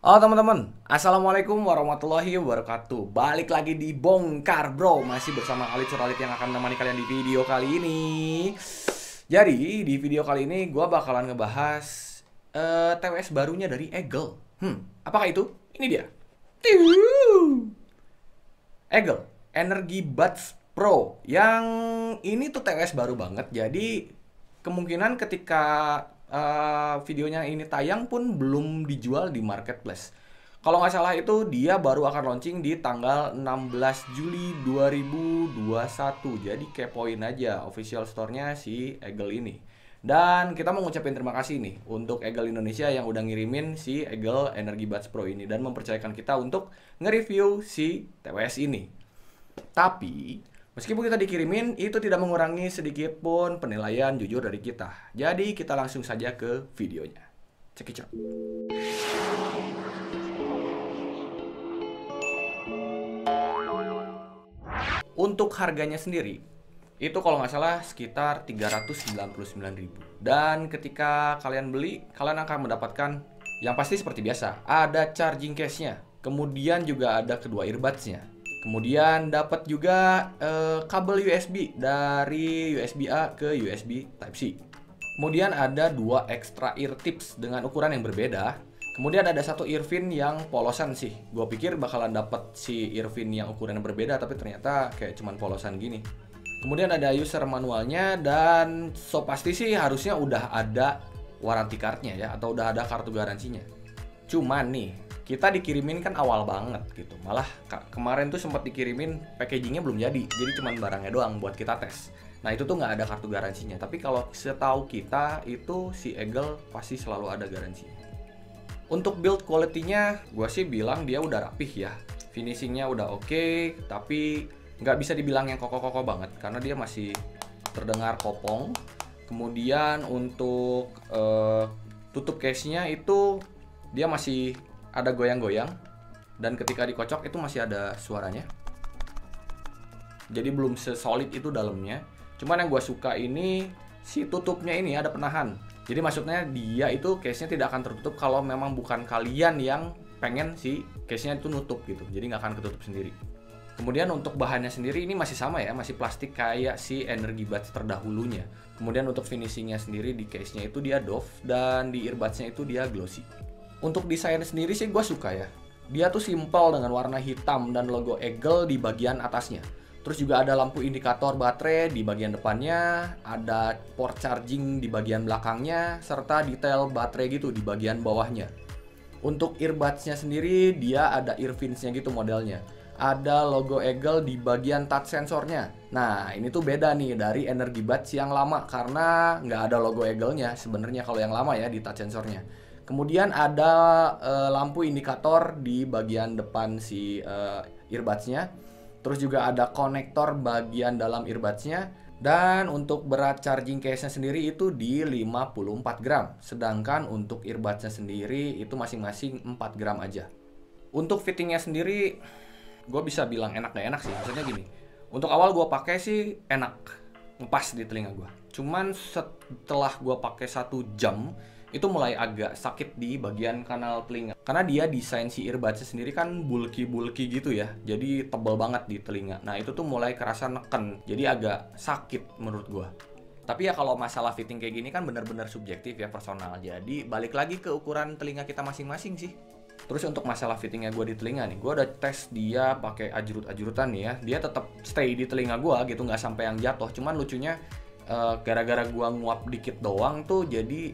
Halo teman-teman, Assalamualaikum warahmatullahi wabarakatuh. Balik lagi di Bongkar Bro. Masih bersama Alit Suralit yang akan menemani kalian di video kali ini. Jadi di video kali ini gue bakalan ngebahas TWS barunya dari Eagle. Apakah itu? Ini dia. Eagle Energy Buds Pro. Yang ini tuh TWS baru banget. Jadi kemungkinan ketika videonya ini tayang pun belum dijual di marketplace. Kalau nggak salah itu dia baru akan launching di tanggal 16 Juli 2021. Jadi kepoin aja official store-nya si Eagle ini. Dan kita mau ngucapin terima kasih nih untuk Eagle Indonesia yang udah ngirimin si Eagle Energy Buds Pro ini dan mempercayakan kita untuk nge-review si TWS ini. Tapi meskipun kita dikirimin, itu tidak mengurangi sedikit pun penilaian jujur dari kita. Jadi kita langsung saja ke videonya. Check it out. Untuk harganya sendiri, itu kalau nggak salah sekitar 399.000. Dan ketika kalian beli, kalian akan mendapatkan yang pasti seperti biasa. Ada charging case-nya, kemudian juga ada kedua earbuds-nya. Kemudian dapat juga kabel USB dari USB A ke USB Type-C. Kemudian ada dua extra ear tips dengan ukuran yang berbeda. Kemudian ada satu earphone yang polosan sih. Gue pikir bakalan dapat si earphone yang ukuran yang berbeda, tapi ternyata kayak cuman polosan gini. Kemudian ada user manualnya dan so pasti sih harusnya udah ada warranty card-nya ya, atau udah ada kartu garansinya. Cuman nih, kita dikirimin kan awal banget gitu. Malah kemarin tuh sempat dikirimin packagingnya belum jadi cuman barangnya doang buat kita tes. Nah itu tuh nggak ada kartu garansinya. Tapi kalau setahu kita itu si Eagle pasti selalu ada garansinya. Untuk build quality-nya, gue sih bilang dia udah rapih ya. Finishingnya udah oke, tapi nggak bisa dibilang yang kokoh-kokoh banget karena dia masih terdengar kopong. Kemudian untuk tutup case-nya itu dia masih ada goyang-goyang, dan ketika dikocok itu masih ada suaranya. Jadi belum sesolid itu dalamnya. Cuman yang gue suka ini si tutupnya ini ada penahan. Jadi maksudnya dia itu case-nya tidak akan tertutup kalau memang bukan kalian yang pengen si case-nya itu nutup gitu. Jadi nggak akan ketutup sendiri. Kemudian untuk bahannya sendiri ini masih sama ya, masih plastik kayak si Energy Buds terdahulunya. Kemudian untuk finishingnya sendiri di case-nya itu dia doff, dan di earbuds-nya itu dia glossy. Untuk desain sendiri sih gue suka ya. Dia tuh simple dengan warna hitam dan logo Eagle di bagian atasnya. Terus juga ada lampu indikator baterai di bagian depannya, ada port charging di bagian belakangnya, serta detail baterai gitu di bagian bawahnya. Untuk earbuds-nya sendiri dia ada earphones-nya gitu modelnya. Ada logo Eagle di bagian touch sensornya. Nah ini tuh beda nih dari Energy Buds yang lama karena nggak ada logo Eagle-nya sebenarnya kalau yang lama ya di touch sensornya. Kemudian ada lampu indikator di bagian depan si earbuds-nya. Terus juga ada konektor bagian dalam earbuds-nya. Dan untuk berat charging case-nya sendiri itu di 54 gram. Sedangkan untuk earbuds-nya sendiri itu masing-masing 4 gram aja. Untuk fittingnya sendiri, gue bisa bilang enak gak enak sih. Maksudnya gini, untuk awal gue pakai sih enak, ngepas di telinga gue. Cuman setelah gue pakai 1 jam, itu mulai agak sakit di bagian kanal telinga. Karena dia desain si earbuds sendiri kan bulky gitu ya. Jadi tebal banget di telinga. Nah itu tuh mulai kerasa neken. Jadi agak sakit menurut gua. Tapi ya kalau masalah fitting kayak gini kan benar-benar subjektif ya, personal. Jadi balik lagi ke ukuran telinga kita masing-masing sih. Terus untuk masalah fittingnya gue di telinga nih, gue udah tes dia pakai ajurut-ajurutan nih ya. Dia tetap stay di telinga gue gitu, nggak sampai yang jatuh. Cuman lucunya gara-gara gua nguap dikit doang tuh jadi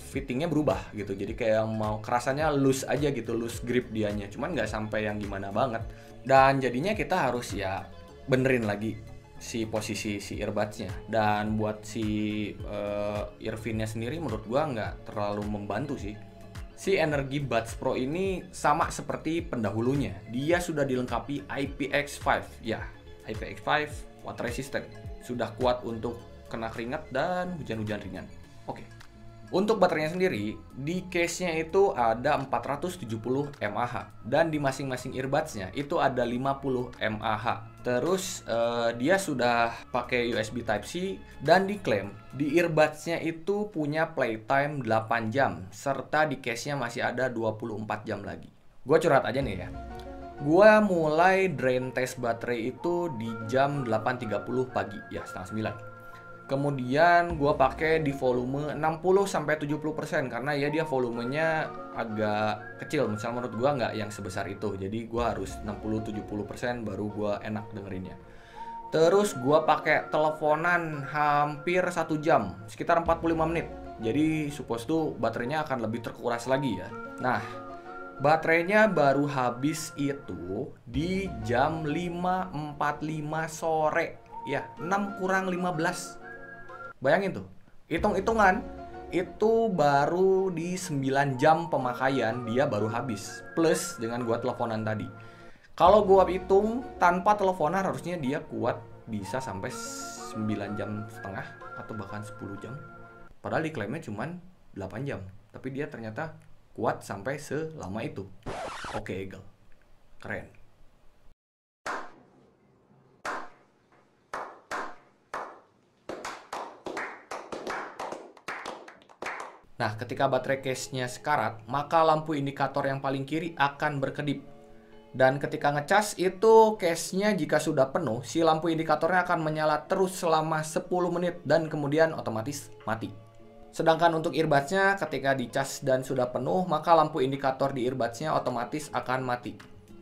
fittingnya berubah gitu. Jadi kayak mau kerasanya loose aja gitu, loose grip dianya. Cuman nggak sampai yang gimana banget. Dan jadinya kita harus ya benerin lagi si posisi si earbuds-nya. Dan buat si earphone-nya sendiri menurut gua nggak terlalu membantu sih. Si Energy Buds Pro ini sama seperti pendahulunya. Dia sudah dilengkapi IPX5 ya. IPX5 water resistant. Sudah kuat untuk kena keringat dan hujan-hujan ringan. Oke. Untuk baterainya sendiri, di case-nya itu ada 470 mAh dan di masing-masing earbuds-nya itu ada 50 mAh. Terus dia sudah pakai USB Type-C dan diklaim di earbuds-nya itu punya playtime 8 jam serta di case-nya masih ada 24 jam lagi. Gua curhat aja nih ya. Gua mulai drain test baterai itu di jam 8.30 pagi, ya setengah 9. Kemudian gue pakai di volume 60-70% karena ya dia volumenya agak kecil. Misal menurut gue nggak yang sebesar itu. Jadi gue harus 60-70% baru gue enak dengerinnya. Terus gue pakai teleponan hampir 1 jam, sekitar 45 menit. Jadi suppose tuh baterainya akan lebih terkuras lagi ya. Nah, baterainya baru habis itu di jam 5.45 sore. Ya, 6 kurang 15. Bayangin tuh, hitung-hitungan itu baru di 9 jam pemakaian dia baru habis. Plus dengan gua teleponan tadi. Kalau gua hitung tanpa teleponan harusnya dia kuat bisa sampai 9 jam setengah atau bahkan 10 jam. Padahal diklaimnya cuma 8 jam. Tapi dia ternyata kuat sampai selama itu. Oke, Eagle. Keren. Nah, ketika baterai case-nya sekarat, maka lampu indikator yang paling kiri akan berkedip. Dan ketika ngecas itu case-nya jika sudah penuh, si lampu indikatornya akan menyala terus selama 10 menit dan kemudian otomatis mati. Sedangkan untuk earbuds-nya ketika dicas dan sudah penuh, maka lampu indikator di earbuds-nya otomatis akan mati.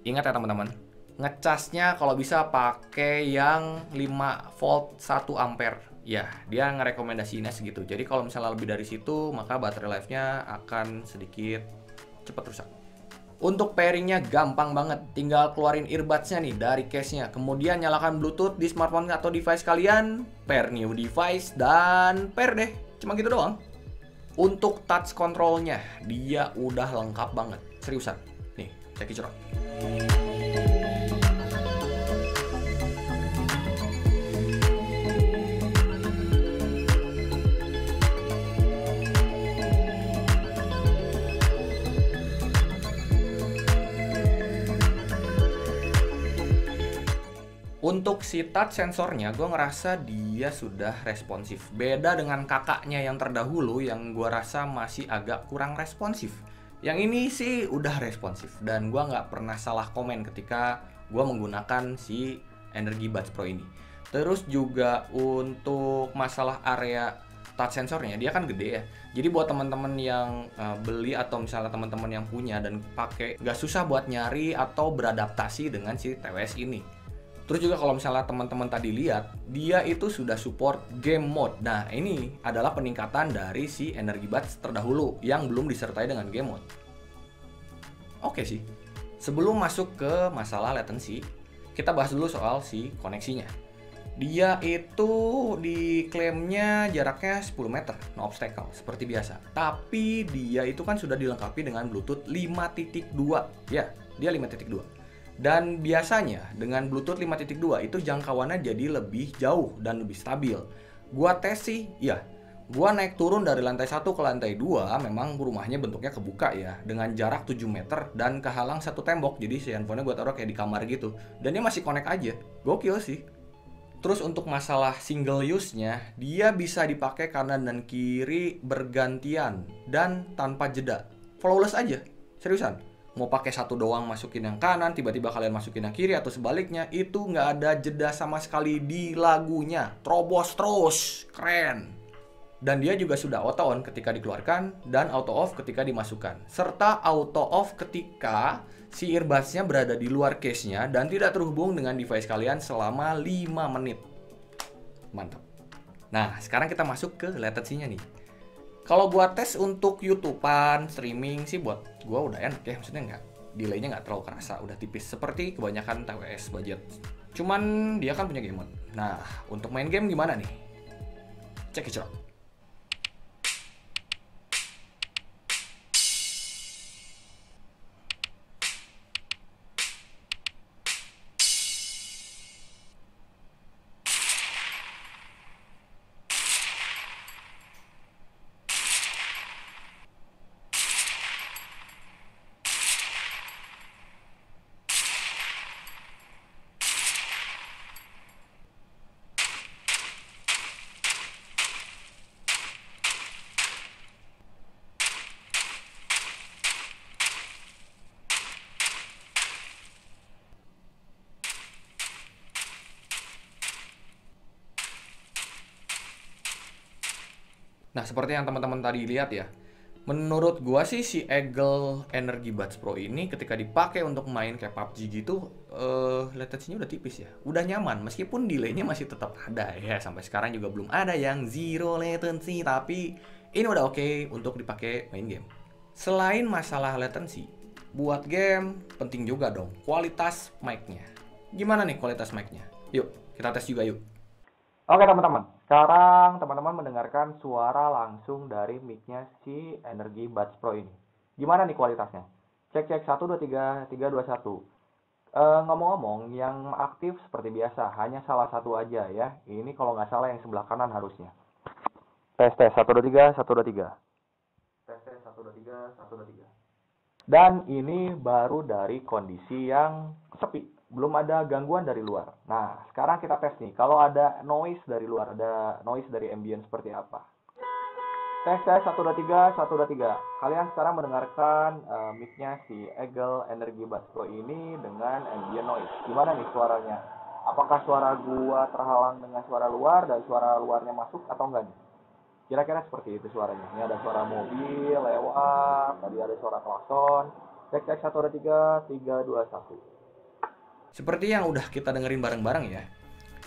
Ingat ya teman-teman, ngecasnya kalau bisa pakai yang 5 volt 1 ampere. Ya, dia ngerekomendasiinnya segitu. Jadi kalau misalnya lebih dari situ, maka baterai life-nya akan sedikit cepat rusak. Untuk pairingnya gampang banget. Tinggal keluarin earbuds-nya nih dari case-nya. Kemudian nyalakan Bluetooth di smartphone atau device kalian. Pair new device dan pair deh. Cuma gitu doang. Untuk touch control-nya, dia udah lengkap banget. Seriusan. Nih, cek cerot. Untuk si touch sensornya, gue ngerasa dia sudah responsif. Beda dengan kakaknya yang terdahulu yang gue rasa masih agak kurang responsif. Yang ini sih udah responsif. Dan gue nggak pernah salah komen ketika gue menggunakan si Energy Buds Pro ini. Terus juga untuk masalah area touch sensornya, dia kan gede ya. Jadi buat teman-teman yang beli atau misalnya teman-teman yang punya dan pakai, nggak susah buat nyari atau beradaptasi dengan si TWS ini. Terus juga kalau misalnya teman-teman tadi lihat, dia itu sudah support game mode. Nah, ini adalah peningkatan dari si Energy Buds terdahulu yang belum disertai dengan game mode. Oke sih. Sebelum masuk ke masalah latency, kita bahas dulu soal si koneksinya. Dia itu diklaimnya jaraknya 10 meter, no obstacle, seperti biasa. Tapi dia itu kan sudah dilengkapi dengan Bluetooth 5.2. Ya, dia 5.2. Dan biasanya dengan Bluetooth 5.2 itu jangkauannya jadi lebih jauh dan lebih stabil. Gua tes sih, ya. Gua naik turun dari lantai 1 ke lantai 2, memang rumahnya bentuknya kebuka ya, dengan jarak 7 meter dan kehalang satu tembok. Jadi si handphonenya gua taruh kayak di kamar gitu. Dan dia masih connect aja. Gokil sih. Terus untuk masalah single use-nya, dia bisa dipakai kanan dan kiri bergantian dan tanpa jeda. Flawless aja. Seriusan. Mau pakai satu doang masukin yang kanan, tiba-tiba kalian masukin yang kiri atau sebaliknya, itu nggak ada jeda sama sekali di lagunya. Terobos terus, keren. Dan dia juga sudah auto on ketika dikeluarkan dan auto off ketika dimasukkan. Serta auto off ketika si earbuds-nya berada di luar case-nya dan tidak terhubung dengan device kalian selama 5 menit. Mantap. Nah, sekarang kita masuk ke latency-nya nih. Kalau buat tes untuk YouTubean, streaming sih buat gua udah enak ya, maksudnya nggak, delay-nya nggak terlalu kerasa, udah tipis seperti kebanyakan TWS budget. Cuman dia kan punya game mode. Nah, untuk main game gimana nih? Cek it out. Nah, seperti yang teman-teman tadi lihat ya, menurut gua sih si Eagle Energy Buds Pro ini ketika dipakai untuk main kayak PUBG gitu, latency-nya udah tipis ya. Udah nyaman, meskipun delay-nya masih tetap ada ya. Sampai sekarang juga belum ada yang zero latency, tapi ini udah oke untuk dipakai main game. Selain masalah latency, buat game penting juga dong kualitas mic-nya. Gimana nih kualitas mic-nya? Yuk, kita tes juga yuk. Oke teman-teman, sekarang teman-teman mendengarkan suara langsung dari mic-nya si Energy Buds Pro ini. Gimana nih kualitasnya? Cek 1 2 3 3 2 1. Ngomong-ngomong, yang aktif seperti biasa, hanya salah satu aja ya. Ini kalau nggak salah yang sebelah kanan harusnya. Tes 1 2 3 1 2 3. Tes 1 2 3 1 2 3. Dan ini baru dari kondisi yang sepi. Belum ada gangguan dari luar. Nah, sekarang kita tes nih. Kalau ada noise dari luar, ada noise dari ambient seperti apa. Tes 1 2 3 1 2 3. Kalian sekarang mendengarkan mic-nya si Eagle Energy Buds Pro ini dengan ambient noise. Gimana nih suaranya? Apakah suara gua terhalang dengan suara luar dan suara luarnya masuk atau enggak nih? Kira-kira seperti itu suaranya. Ini ada suara mobil lewat, tadi ada suara klakson. Cek 1 2 3 3 2 1. Seperti yang udah kita dengerin bareng-bareng ya,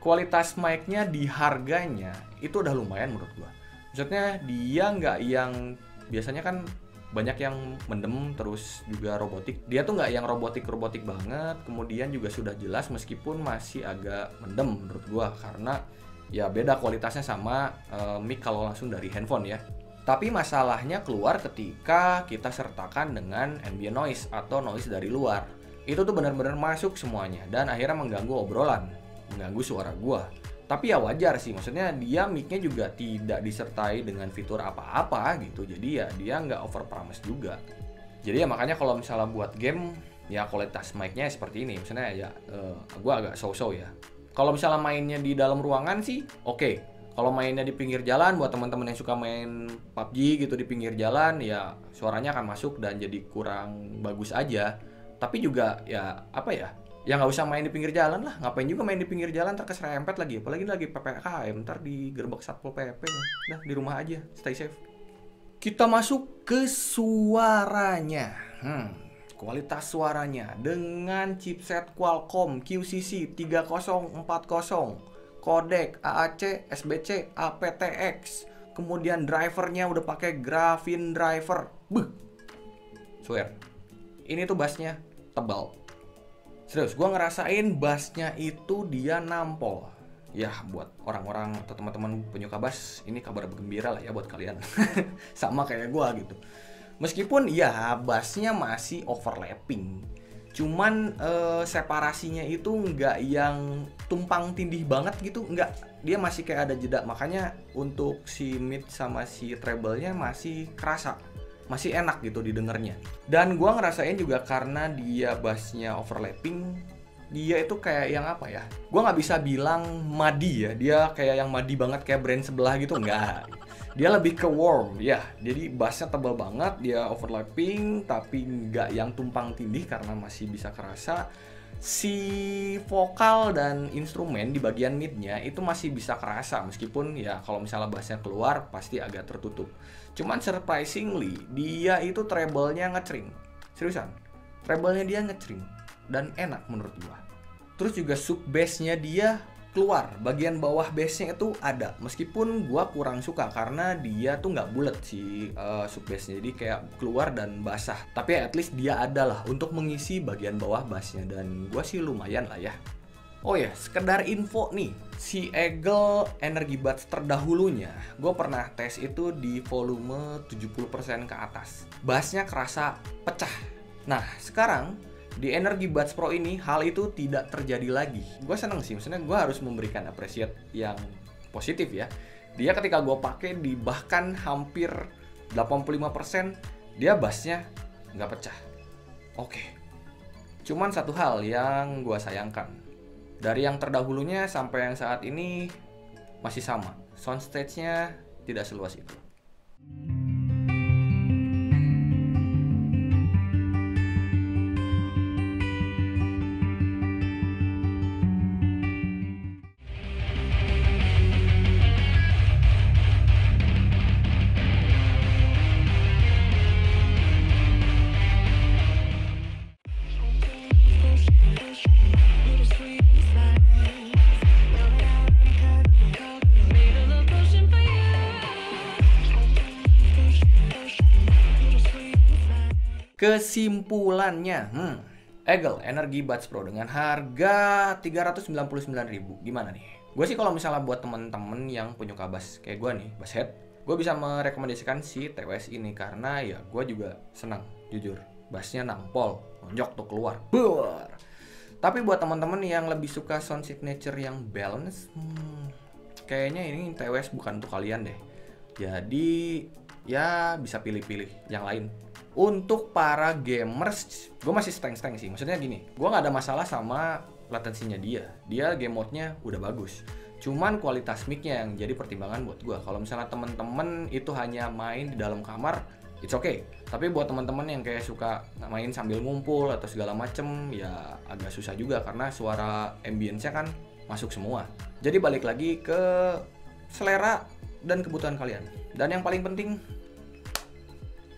kualitas mic-nya di harganya itu udah lumayan menurut gua. Maksudnya dia nggak yang biasanya kan banyak yang mendem terus juga robotik. Dia tuh nggak yang robotik banget, kemudian juga sudah jelas meskipun masih agak mendem menurut gua karena ya beda kualitasnya sama mic kalau langsung dari handphone ya. Tapi masalahnya keluar ketika kita sertakan dengan ambient noise atau noise dari luar. Itu tuh benar-benar masuk semuanya dan akhirnya mengganggu obrolan, mengganggu suara gua. Tapi ya wajar sih, maksudnya dia mic-nya juga tidak disertai dengan fitur apa-apa gitu. Jadi ya dia nggak over promise juga. Jadi ya makanya kalau misalnya buat game ya kualitas mic-nya seperti ini. Maksudnya ya gua agak so-so ya. Kalau misalnya mainnya di dalam ruangan sih oke. Kalau mainnya di pinggir jalan buat teman-teman yang suka main PUBG gitu di pinggir jalan ya suaranya akan masuk dan jadi kurang bagus aja. Tapi juga ya apa ya nggak usah main di pinggir jalan lah, ngapain juga main di pinggir jalan ntar keserempet lagi, apalagi lagi PPKM ntar digerebek Satpol PP. Udah di rumah aja, stay safe. Kita masuk ke suaranya. Kualitas suaranya dengan chipset Qualcomm QCC 3040, kodek AAC SBC aptX, kemudian drivernya udah pakai Graphene driver. Swear ini tuh bassnya tebal. Serius, gue ngerasain bassnya itu dia nampol. Ya, buat orang-orang atau teman-teman penyuka bass, ini kabar gembira lah ya buat kalian. Sama kayak gue gitu. Meskipun ya bassnya masih overlapping. Cuman separasinya itu nggak yang tumpang tindih banget gitu, nggak. Dia masih kayak ada jeda. Makanya untuk si mid sama si treble-nya masih kerasa. Masih enak gitu didengarnya. Dan gua ngerasain juga karena dia bassnya overlapping, dia itu kayak yang apa ya, gua nggak bisa bilang madi ya, dia kayak yang madi banget kayak brand sebelah gitu, enggak. Dia lebih ke warm ya, jadi bassnya tebal banget, dia overlapping tapi nggak yang tumpang tindih karena masih bisa kerasa. Si vokal dan instrumen di bagian midnya itu masih bisa kerasa meskipun ya kalau misalnya bassnya keluar pasti agak tertutup. Cuman surprisingly dia itu treble-nya ngecering. Seriusan, treble-nya dia ngecering dan enak menurut gua. Terus juga sub bass-nya dia keluar, bagian bawah bass-nya itu ada. Meskipun gua kurang suka karena dia tuh nggak bulat si sub bass-nya, jadi kayak keluar dan basah. Tapi at least dia ada lah untuk mengisi bagian bawah bass-nya dan gua sih lumayan lah ya. Oh ya, sekedar info nih, si Eagle Energy Buds terdahulunya gue pernah tes itu di volume 70% ke atas. Bassnya kerasa pecah. Nah, sekarang di Energy Buds Pro ini hal itu tidak terjadi lagi. Gue seneng sih, maksudnya gue harus memberikan appreciate yang positif ya. Dia ketika gue pakai di bahkan hampir 85% dia bassnya nggak pecah. Oke. Cuman satu hal yang gue sayangkan. Dari yang terdahulunya sampai yang saat ini masih sama. Soundstage-nya tidak seluas itu. Kesimpulannya, Eagle Energy Buds Pro dengan harga 399.000. Gimana nih? Gue sih kalau misalnya buat temen-temen yang penyuka bass kayak gue nih, bass head, gue bisa merekomendasikan si TWS ini karena ya gue juga senang, jujur. Bassnya nampol, nonjok tuh keluar. Buar. Tapi buat teman-teman yang lebih suka sound signature yang balance, kayaknya ini TWS bukan untuk kalian deh. Jadi ya bisa pilih-pilih yang lain. Untuk para gamers, gue masih steng-steng sih. Maksudnya gini, gue nggak ada masalah sama latensinya dia. Dia game mode-nya udah bagus. Cuman kualitas mic-nya yang jadi pertimbangan buat gue. Kalau misalnya temen-temen itu hanya main di dalam kamar, it's okay. Tapi buat teman-teman yang kayak suka main sambil ngumpul atau segala macem, ya agak susah juga karena suara ambience-nya kan masuk semua. Jadi balik lagi ke selera dan kebutuhan kalian. Dan yang paling penting,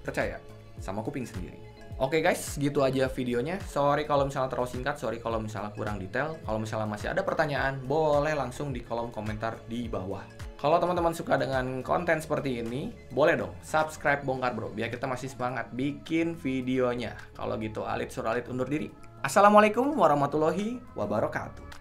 percaya sama kuping sendiri. Oke guys, gitu aja videonya. Sorry kalau misalnya terlalu singkat, sorry kalau misalnya kurang detail. Kalau misalnya masih ada pertanyaan, boleh langsung di kolom komentar di bawah. Kalau teman-teman suka dengan konten seperti ini, boleh dong subscribe Bongkar Bro, biar kita masih semangat bikin videonya. Kalau gitu Alit Suralit undur diri. Assalamualaikum warahmatullahi wabarakatuh.